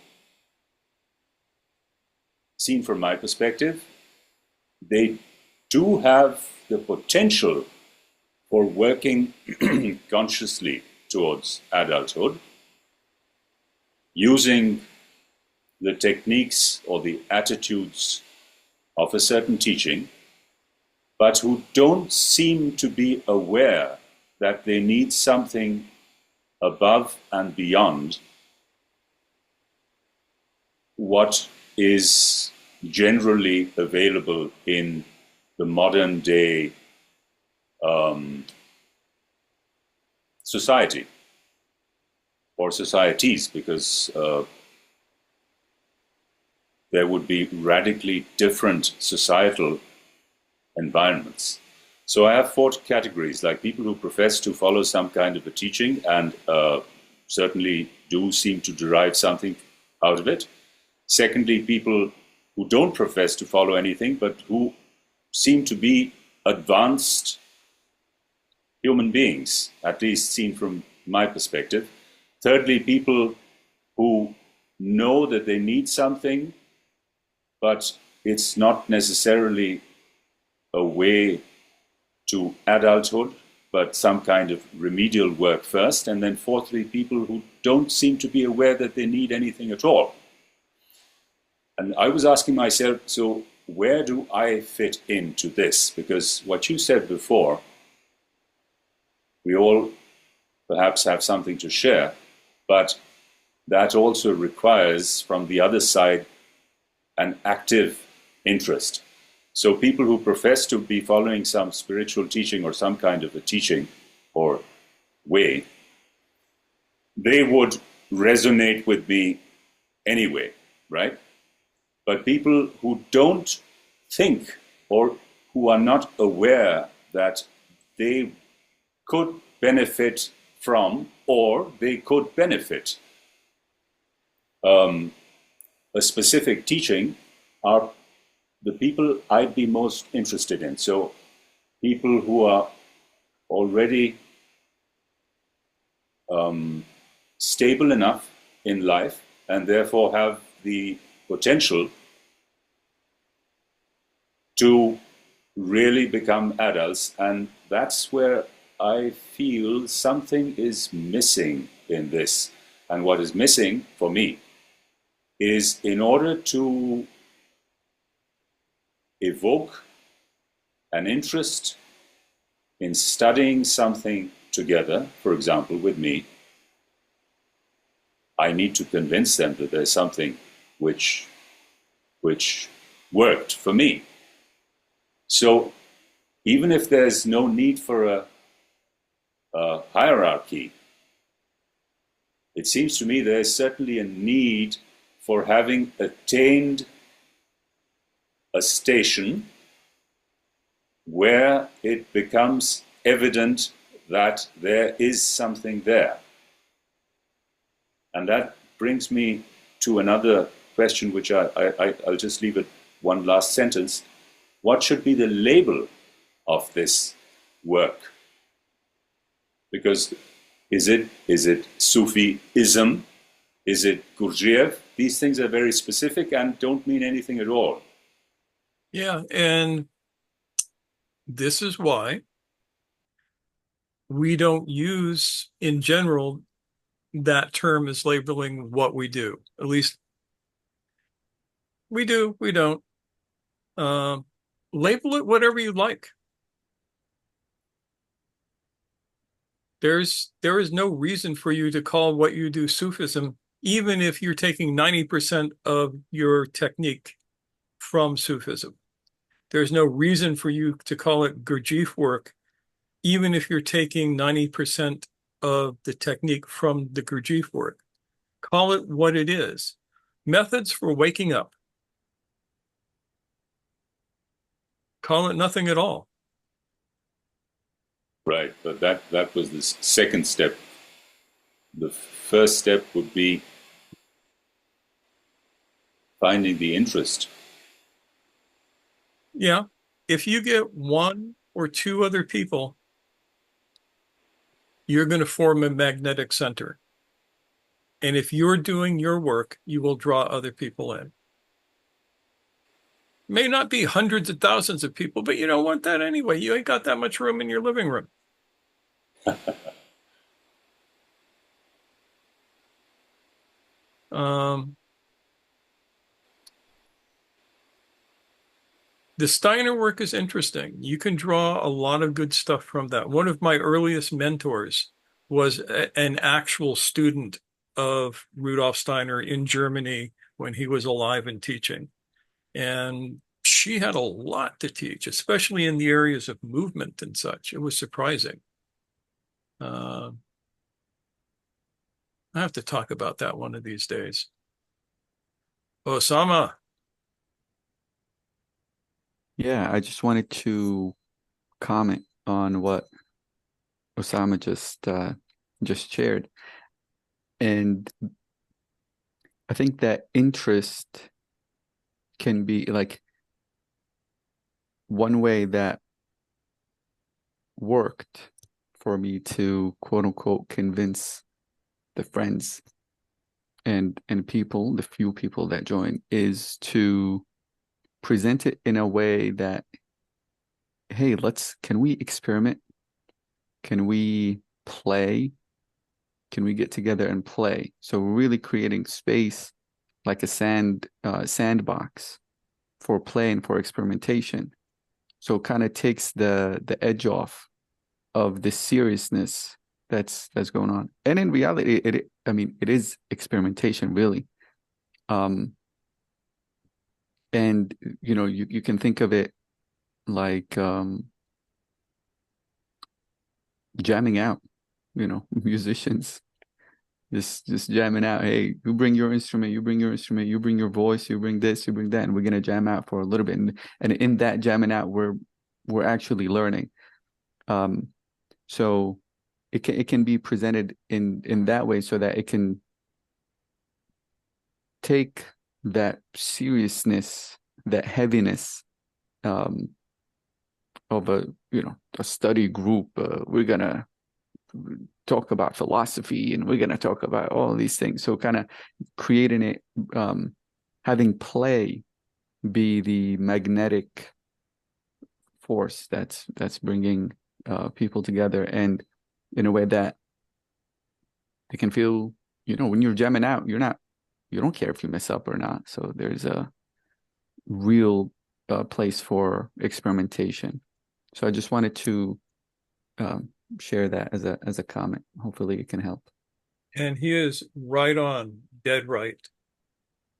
seen from my perspective, they do have the potential for working consciously towards adulthood, using the techniques or the attitudes of a certain teaching, but who don't seem to be aware that they need something above and beyond what is generally available in the modern day society or societies, because there would be radically different societal environments. So I have four categories, like people who profess to follow some kind of a teaching and certainly do seem to derive something out of it. Secondly, people who don't profess to follow anything, but who seem to be advanced human beings, at least seen from my perspective. Thirdly, people who know that they need something, but it's not necessarily a way to adulthood, but some kind of remedial work first. And then fourthly, people who don't seem to be aware that they need anything at all. And I was asking myself, so where do I fit into this? Because what you said before, we all perhaps have something to share, but that also requires from the other side an active interest. So people who profess to be following some spiritual teaching or some kind of a teaching or way, they would resonate with me anyway, right? But people who don't think or who are not aware that they could benefit from or they could benefit a specific teaching are the people I'd be most interested in. So people who are already stable enough in life and therefore have the potential to really become adults. And that's where I feel something is missing in this. And what is missing for me is, in order to evoke an interest in studying something together, for example, with me, I need to convince them that there's something which worked for me. So even if there's no need for a hierarchy, it seems to me there's certainly a need for having attained a station where it becomes evident that there is something there. And that brings me to another question, which I'll just leave it one last sentence. What should be the label of this work? Because is it Sufism? Is it Gurdjieff? These things are very specific and don't mean anything at all. Yeah, and this is why we don't use, in general, that term as labeling what we do. At least we do, we don't. Label it whatever you like. There is no reason for you to call what you do Sufism, even if you're taking 90% of your technique from Sufism. There's no reason for you to call it Gurdjieff work, even if you're taking 90% of the technique from the Gurdjieff work. Call it what it is. Methods for waking up. Call it nothing at all. Right, but that was the second step. The first step would be finding the interest. Yeah, if you get one or two other people you're going to form a magnetic center. And if you're doing your work, you will draw other people in. May not be hundreds of thousands of people, but you don't want that anyway. You ain't got that much room in your living room. The Steiner work is interesting. You can draw a lot of good stuff from that. One of my earliest mentors was an actual student of Rudolf Steiner in Germany when he was alive and teaching. And she had a lot to teach, especially in the areas of movement and such. It was surprising. I have to talk about that one of these days. Osama. Yeah, I just wanted to comment on what Osama just shared. And I think that interest can be like one way that worked for me to quote unquote convince the friends and people, the few people that join, is to present it in a way that, hey, can we experiment? Can we play? Can we get together and play? So we're really creating space like a sandbox for play and for experimentation. So it kind of takes the edge off of the seriousness that's going on. And in reality, it is experimentation, really. And you can think of it like jamming out, musicians just jamming out. Hey, you bring your instrument, you bring your instrument, you bring your voice, you bring this, you bring that, and we're gonna jam out for a little bit. And in that jamming out, we're actually learning. So it can be presented in that way, so that it can take that seriousness, that heaviness of a study group. We're gonna talk about philosophy and we're gonna talk about all these things. So kind of creating it, having play be the magnetic force that's bringing people together, and in a way that they can feel, when you're jamming out, you don't care if you mess up or not. So there's a real place for experimentation. So I just wanted to share that as a comment. Hopefully it can help. And he is right on, dead right.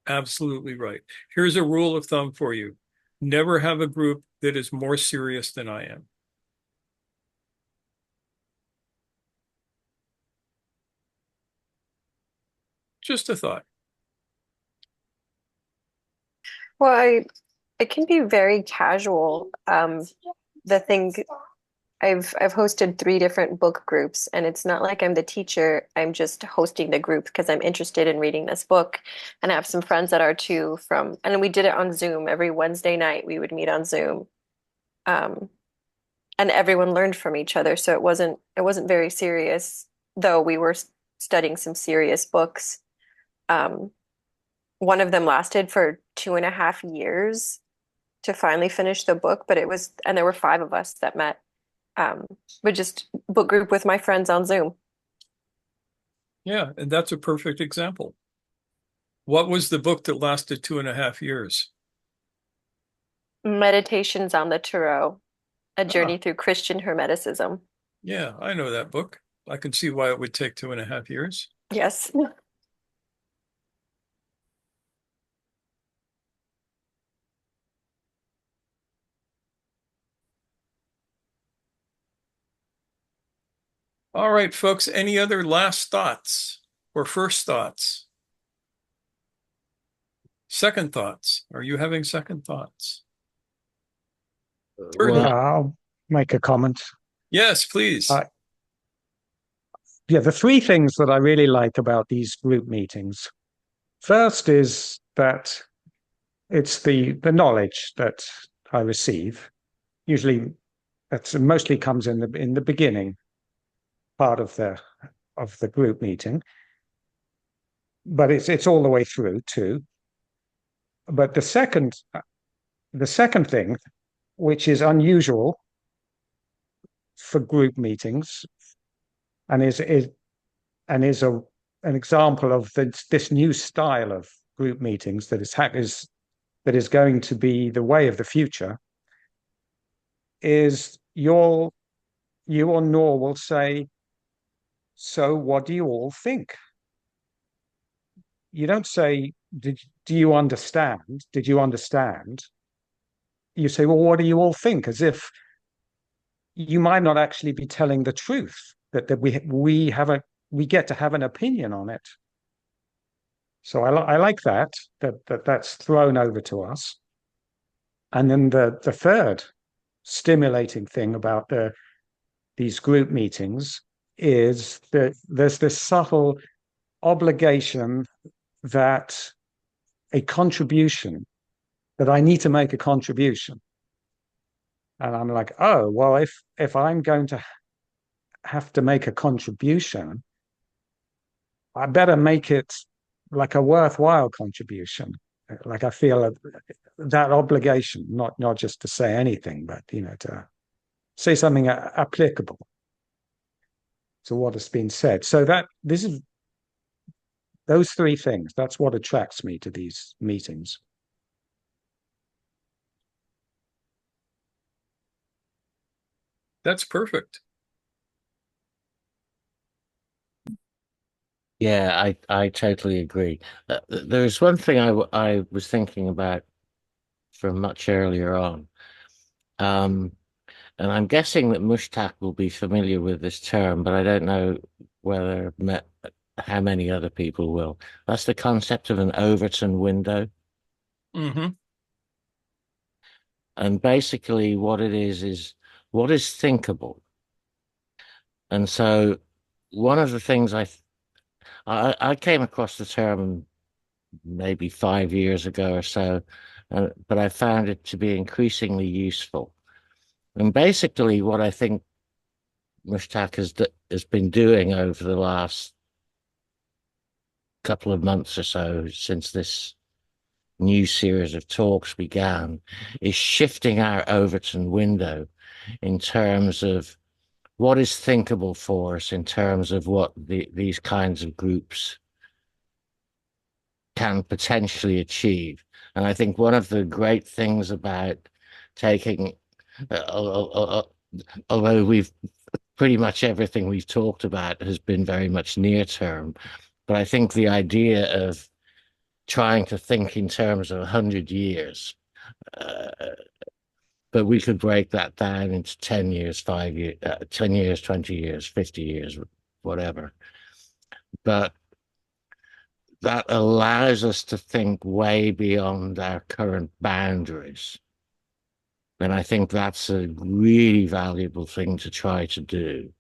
Absolutely right. Here's a rule of thumb for you. Never have a group that is more serious than I am. Just a thought. Well, it can be very casual. The thing I've hosted 3 different book groups, and it's not like I'm the teacher. I'm just hosting the group because I'm interested in reading this book. And I have some friends that are too and we did it on Zoom. Every Wednesday night we would meet on Zoom. And everyone learned from each other. So it wasn't very serious, though we were studying some serious books. One of them lasted for 2.5 years to finally finish the book, and there were 5 of us that met. But just book group with my friends on Zoom. Yeah, and that's a perfect example. What was the book that lasted 2.5 years? Meditations on the Tarot, a journey through Christian Hermeticism. Yeah, I know that book. I can see why it would take 2.5 years. Yes. All right, folks, any other last thoughts or first thoughts? Second thoughts? Are you having second thoughts? Third Well, Yeah, I'll make a comment. Yes, please. Yeah, the 3 things that I really like about these group meetings. First is that it's the knowledge that I receive. Usually that mostly comes in the beginning. part of the group meeting, but it's all the way through too. But the second thing, which is unusual for group meetings, and is an example of this new style of group meetings that is going to be the way of the future, is you or Noor will say, "So what do you all think?" You don't say, do you understand? Did you understand? You say, "Well, what do you all think?" As if you might not actually be telling the truth, that we get to have an opinion on it. So I like that's thrown over to us. And then the third stimulating thing about these group meetings is that there's this subtle obligation that I need to make a contribution. And I'm like, oh, well, if I'm going to have to make a contribution, I better make it like a worthwhile contribution. Like I feel that obligation, not just to say anything, but to say something applicable to what has been said. So those three things, that's what attracts me to these meetings. That's perfect. Yeah, I totally agree. There's one thing I was thinking about from much earlier on. And I'm guessing that Mushtaq will be familiar with this term, but I don't know how many other people will. That's the concept of an Overton window. Mm-hmm. And basically what it is what is thinkable. And so one of the things I came across the term maybe 5 years ago or so, but I found it to be increasingly useful. And basically, what I think Mushtaq has been doing over the last couple of months or so, since this new series of talks began, is shifting our Overton window in terms of what is thinkable for us, in terms of what these kinds of groups can potentially achieve. And I think one of the great things about taking, although we've pretty much everything we've talked about has been very much near term, but I think the idea of trying to think in terms of 100 years, but we could break that down into 10 years, 5 years, 10 years, 20 years, 50 years, whatever. But that allows us to think way beyond our current boundaries. And I think that's a really valuable thing to try to do.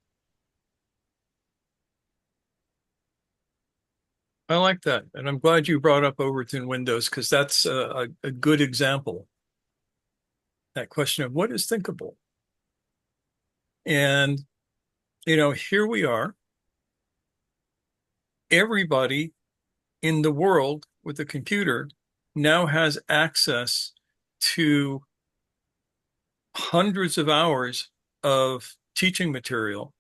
I like that. And I'm glad you brought up Overton windows, because that's a good example. That question of what is thinkable. And, here we are. Everybody in the world with a computer now has access to hundreds of hours of teaching material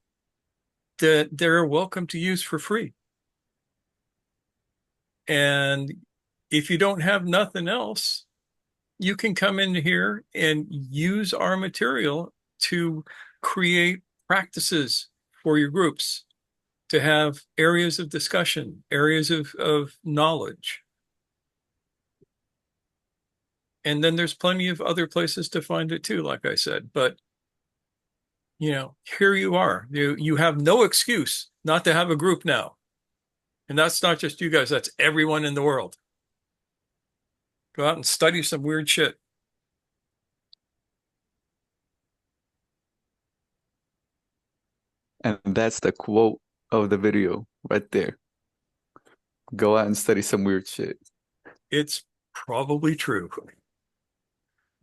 that they're welcome to use for free. And if you don't have nothing else, you can come in here and use our material to create practices for your groups, to have areas of discussion, areas of knowledge. And then there's plenty of other places to find it too, like I said. But, here you are. You have no excuse not to have a group now. And that's not just you guys, that's everyone in the world. Go out and study some weird shit. And that's the quote of the video right there. Go out and study some weird shit. It's probably true.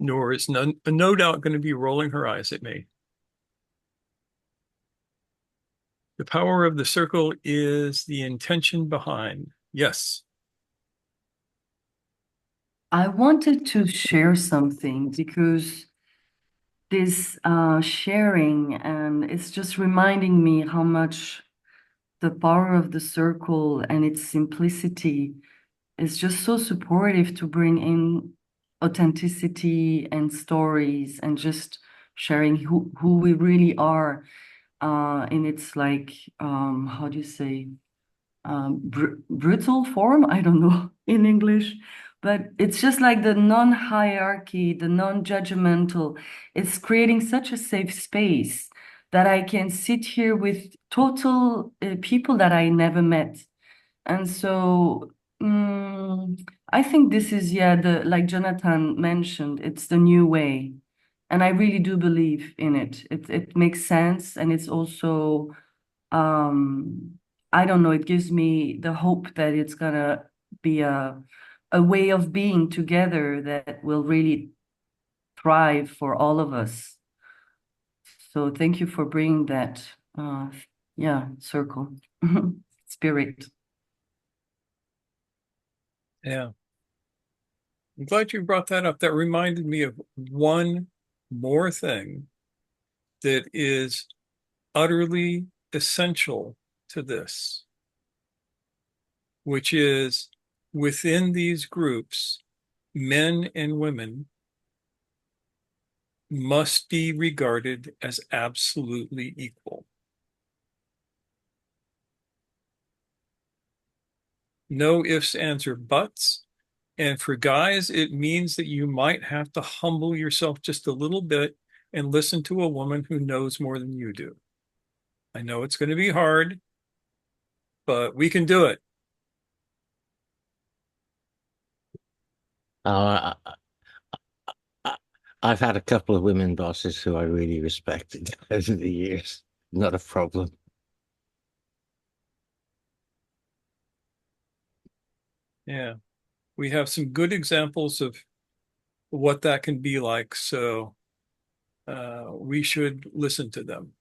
Noor is no doubt going to be rolling her eyes at me. The power of the circle is the intention behind. Yes. I wanted to share something because this sharing, and it's just reminding me how much the power of the circle and its simplicity is just so supportive to bring in authenticity and stories and just sharing who we really are in its like how do you say brutal form, I don't know in English, but it's just like the non-hierarchy, the non-judgmental. It's creating such a safe space that I can sit here with total people that I never met. And so I think this is, yeah, the like Jonathan mentioned, it's the new way. And I really do believe in it. It makes sense, and it's also I don't know, it gives me the hope that it's gonna be a way of being together that will really thrive for all of us. So thank you for bringing that yeah, circle spirit. Yeah. I'm glad you brought that up. That reminded me of one more thing that is utterly essential to this, which is within these groups, men and women must be regarded as absolutely equal. No ifs, ands, or buts. And for guys, it means that you might have to humble yourself just a little bit and listen to a woman who knows more than you do. I know it's going to be hard, but we can do it. Uh, I've had a couple of women bosses who I really respected over the years. Not a problem. Yeah. We have some good examples of what that can be like. So we should listen to them.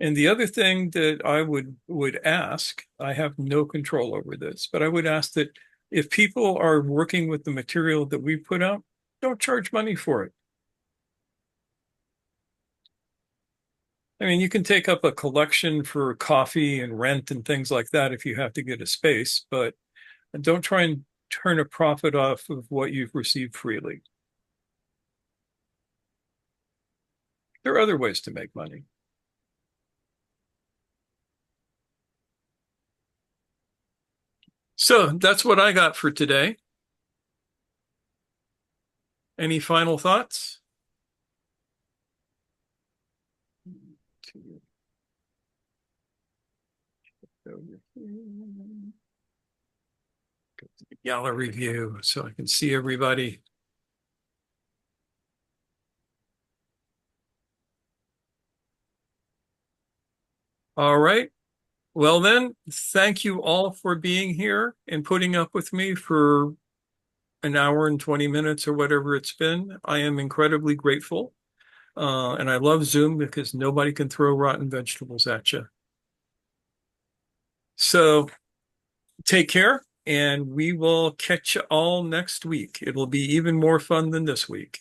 And the other thing that I would ask, I have no control over this, but I would ask that if people are working with the material that we put out, don't charge money for it. I mean, you can take up a collection for coffee and rent and things like that if you have to get a space, but don't try and turn a profit off of what you've received freely. There are other ways to make money. So that's what I got for today. Any final thoughts? Go to the gallery view so I can see everybody. All right. Well then, thank you all for being here and putting up with me for an hour and 20 minutes or whatever it's been. I am incredibly grateful. And I love Zoom because nobody can throw rotten vegetables at you. So take care, and we will catch you all next week. It'll be even more fun than this week.